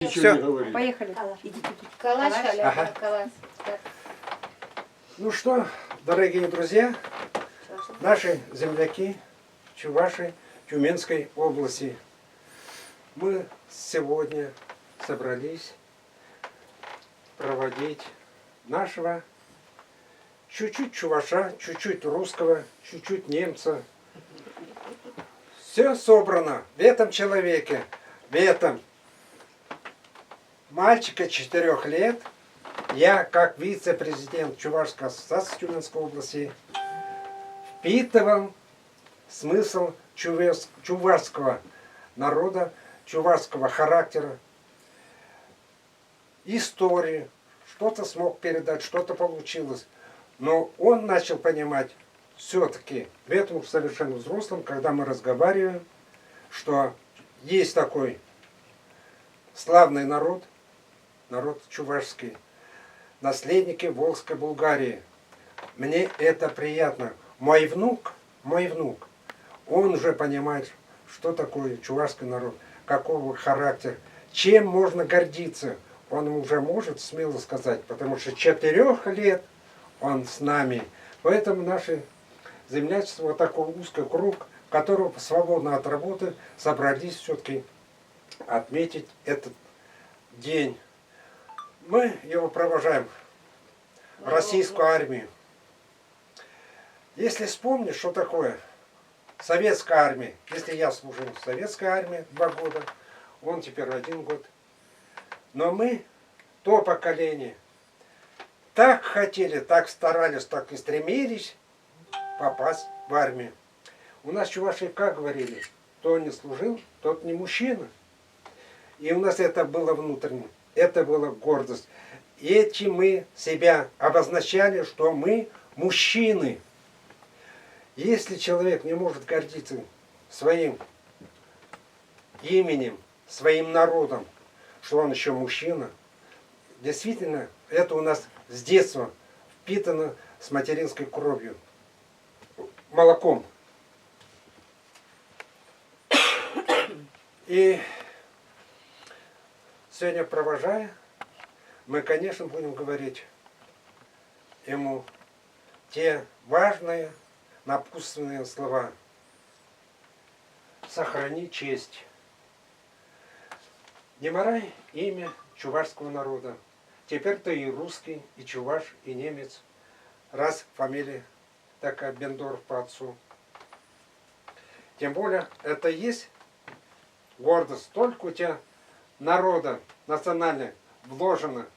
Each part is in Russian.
Ничего не Все, говори. Поехали. Калаш, Ага. калаш. Так. Ну что, дорогие друзья, наши земляки, чуваши Тюменской области, мы сегодня собрались проводить нашего чуть-чуть чуваша, чуть-чуть русского, чуть-чуть немца. Все собрано в этом человеке, в этом мальчика 4 лет. Я, как вице-президент Чувашской ассоциации Тюменской области, впитывал смысл чувашского народа, чувашского характера, истории. Что-то смог передать, что-то получилось. Но он начал понимать все-таки в этом совершенно взрослом, когда мы разговариваем, что есть такой славный народ, народ чувашский, наследники Волжской Булгарии. Мне это приятно. Мой внук, он уже понимает, что такое чувашский народ, какого характер, чем можно гордиться. Он уже может смело сказать, потому что 4 лет он с нами. Поэтому наши землячество, вот такой узкий круг, которого свободно от работы собрались все-таки отметить этот день. Мы его провожаем в российскую армию. Если вспомнить, что такое советская армия, если я служил в советской армии 2 года, он теперь 1 год. Но мы, то поколение, так хотели, так старались, так и стремились попасть в армию. У нас чуваши как говорили, кто не служил, тот не мужчина. И у нас это было внутренне, это была гордость. Этим мы себя обозначали, что мы мужчины. Если человек не может гордиться своим именем, своим народом, что он еще мужчина, действительно, это у нас с детства впитано с материнской кровью, молоком. И сегодня, провожая, мы, конечно, будем говорить ему те важные напутственные слова. Сохрани честь. Не марай имя чувашского народа. Теперь ты и русский, и чуваш, и немец. Раз фамилия такая Бендорф по отцу. Тем более, это есть гордость. Только у тебя народа национально вложено.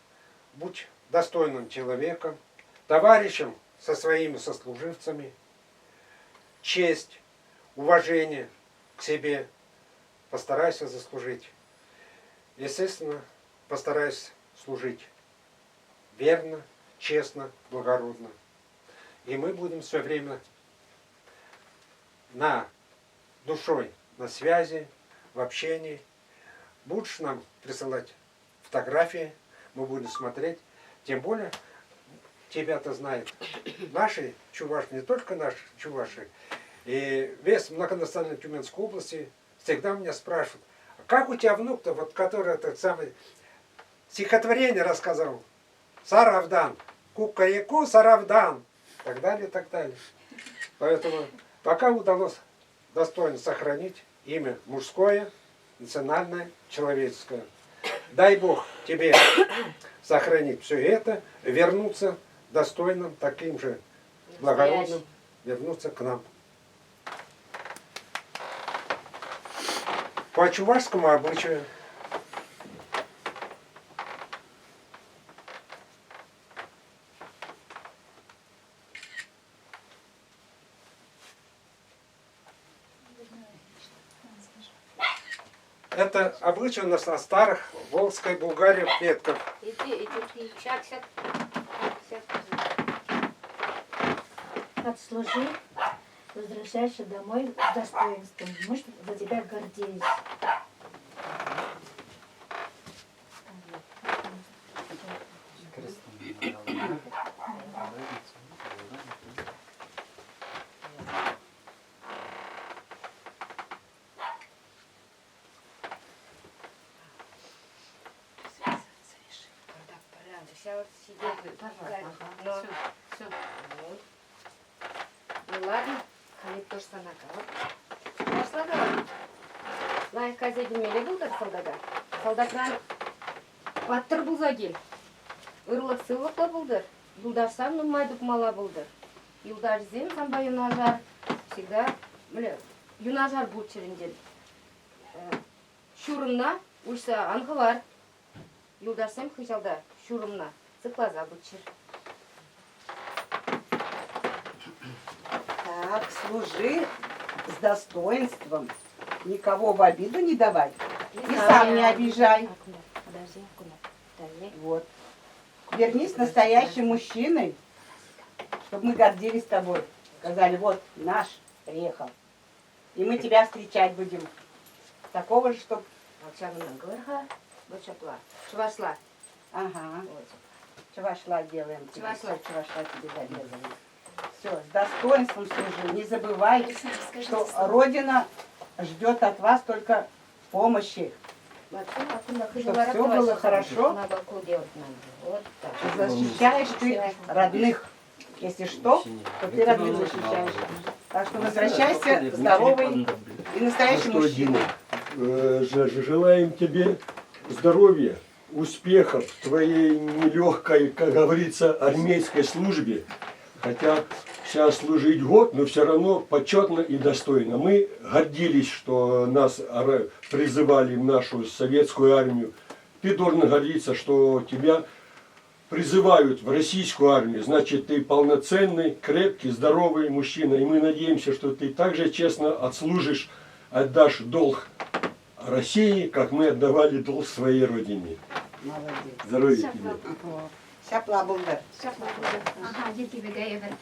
Будь достойным человеком, товарищем со своими сослуживцами. Честь, уважение к себе постарайся заслужить. Естественно, постарайся служить верно, честно, благородно. И мы будем все время на душой, на связи, в общении. Будешь нам присылать фотографии, мы будем смотреть. Тем более, тебя-то знают наши чуваши, не только наши чуваши. И весь многонациональной Тюменской области всегда меня спрашивают, а как у тебя внук-то, вот который этот самый стихотворение рассказал? Саравдан, кукареку Саравдан, и так далее, и так далее. Поэтому пока удалось достойно сохранить имя мужское, национальное, человеческое. Дай Бог тебе сохранить все это, вернуться достойным, таким же благородным, вернуться к нам. По чувашскому обычаю это обычай у нас на старых Волжской Булгарии предков. Отслужи, возвращайся домой с достоинством. Мы за тебя гордились. вся вот сидит. Но, Все. вот. Ну ладно, хлеб тоже санака. Пошла давай. Лайк казедин меле булдар солдага. Солдатран паттыр булзагил. Ырлык сылыкла булдар. Булдарсам нумайдык мала булдар. Юлдар зем самба юнажар. Всегда, бля, юнажар бучеринден. Шурымна ульса ангылар. Юлдарсам хыжалда шурымна цыклаза бучер. Так, служи с достоинством. Никого в обиду не давай. И сам не обижай. Подожди, куда? Подожди. Вот. Вернись настоящим мужчиной, чтобы мы гордились тобой. Сказали, вот наш приехал. И мы тебя встречать будем. Такого же, чтоб... Алчагынан гырга, бочапла. Чувашла. Ага. Вот. Чувашла делаем. тебе. Чувашла. Чувашла тебе зарезали. Все, с достоинством служи. Не забывай, Александр, скажите что слово. Родина ждет от вас только помощи. Чтобы все было хорошо. На боку делать надо. Вот так. Защищаешь ты родных. Если что, то ты родных защищаешь. Так что возвращайся здоровый и настоящий Ну что, мужчина. Дима, желаем тебе здоровья, успехов в твоей нелегкой, как говорится, армейской службе. Хотя сейчас служить год, но все равно почетно и достойно. Мы гордились, что нас призывали в нашу советскую армию. Ты должен гордиться, что тебя призывают в российскую армию. Значит, ты полноценный, крепкий, здоровый мужчина. И мы надеемся, что ты также честно отслужишь, отдашь долг России, как мы отдавали долг своей родине. Молодец. Здоровья тебе. Шапла булдар. Ага, дети бегаевер.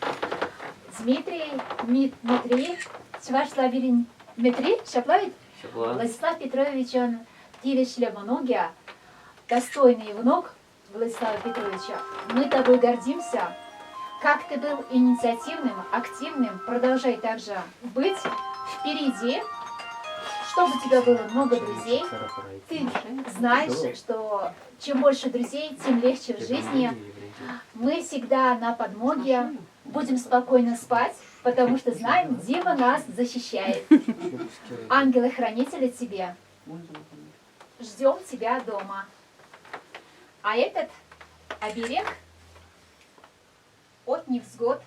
Дмитрий, Дмитрий, Чвашлавирин, Дмитрий, Шаплавит, Владислав Петрович, он Тилишле Моногия, достойный внук Владислава Петровича. Мы тобой гордимся. Как ты был инициативным, активным, продолжай также быть впереди, чтобы у тебя было много друзей. Ты знаешь, что чем больше друзей, тем легче в жизни. Мы всегда на подмоге, будем спокойно спать, потому что знаем, Дима нас защищает. Ангелы-хранители тебе. Ждем тебя дома. А этот оберег от невзгод,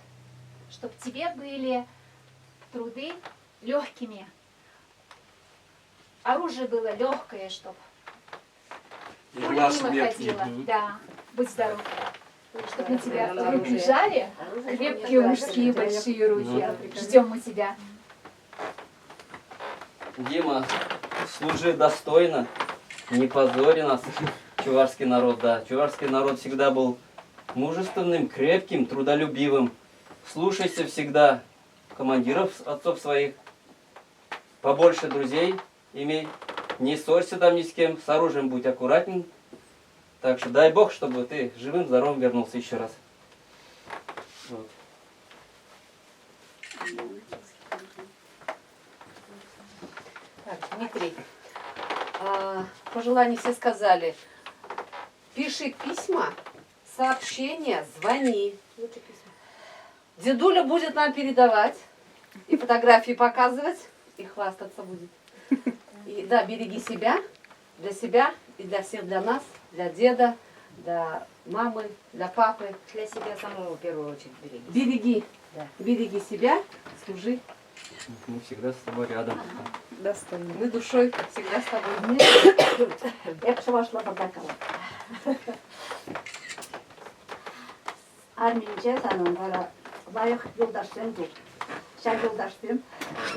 чтобы тебе были труды легкими. Оружие было легкое, чтобы пуля мимо ходила. Да, будь здоров. Чтобы на тебя руки жали, крепкие мужские большие руки. Ждем мы тебя. Дима, служи достойно, не позори нас, чувашский народ, да. Чувашский народ всегда был мужественным, крепким, трудолюбивым. Слушайся всегда командиров, отцов своих. Побольше друзей имей. Не ссорься там ни с кем, с оружием будь аккуратен. Так что дай Бог, чтобы ты живым, здоровым вернулся еще раз. Вот. Так, Дмитрий, пожелания все сказали. Пиши письма, сообщения, звони. Дедуля будет нам передавать и фотографии показывать, и хвастаться будет. И да, береги себя и для всех, для нас, для деда, для мамы, для папы. Для себя самого в первую очередь береги. Береги, береги себя, служи. Мы всегда с тобой рядом. Мы душой всегда с тобой. Я пошла подакала. Armince sanımlara layık yoldaşlarım dur. Şen yoldaşlarım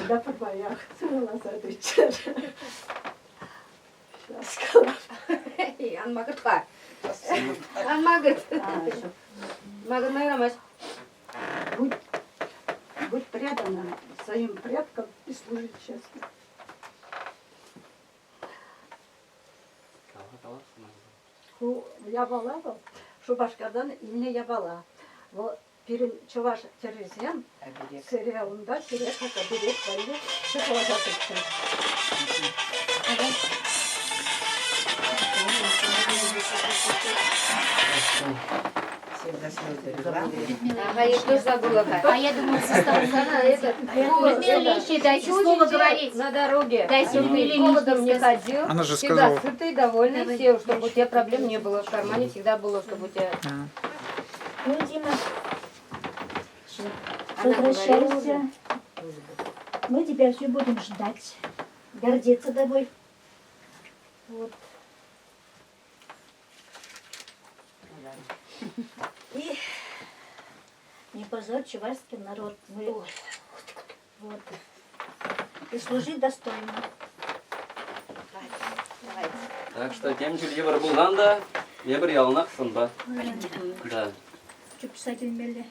da fırbayak sıralasa düşer. Анмагыртқа. Анмагырт. Магыр майрамаш. Будь преданным своим предкам и служить честно. Ябалava, şu başkadan iline yabala. Bu pirin çuvaş terezyen serialında kire kaka bilek böyle çıkılacak için. до слез довела. Ага, я что забыла? А я думала, Она это, Людмила Ильич, дайте слово говорить. на дороге. Дайте Людмиле Голодом не Ильич сказать. ходил. Она же всегда сказала. сытый, довольный, все, чтобы у тебя проблем не было. В кармане всегда было, чтобы у тебя... Ну, Дима, Она говорила возвращайся. Мы тебя все будем ждать, гордиться тобой. Вот. И не позорь чувашский народ. Мы... Вот. И служи достойно. Так что тем чудева Булганда, я бы реал нахсан, да. Да. Что писатель Мелли?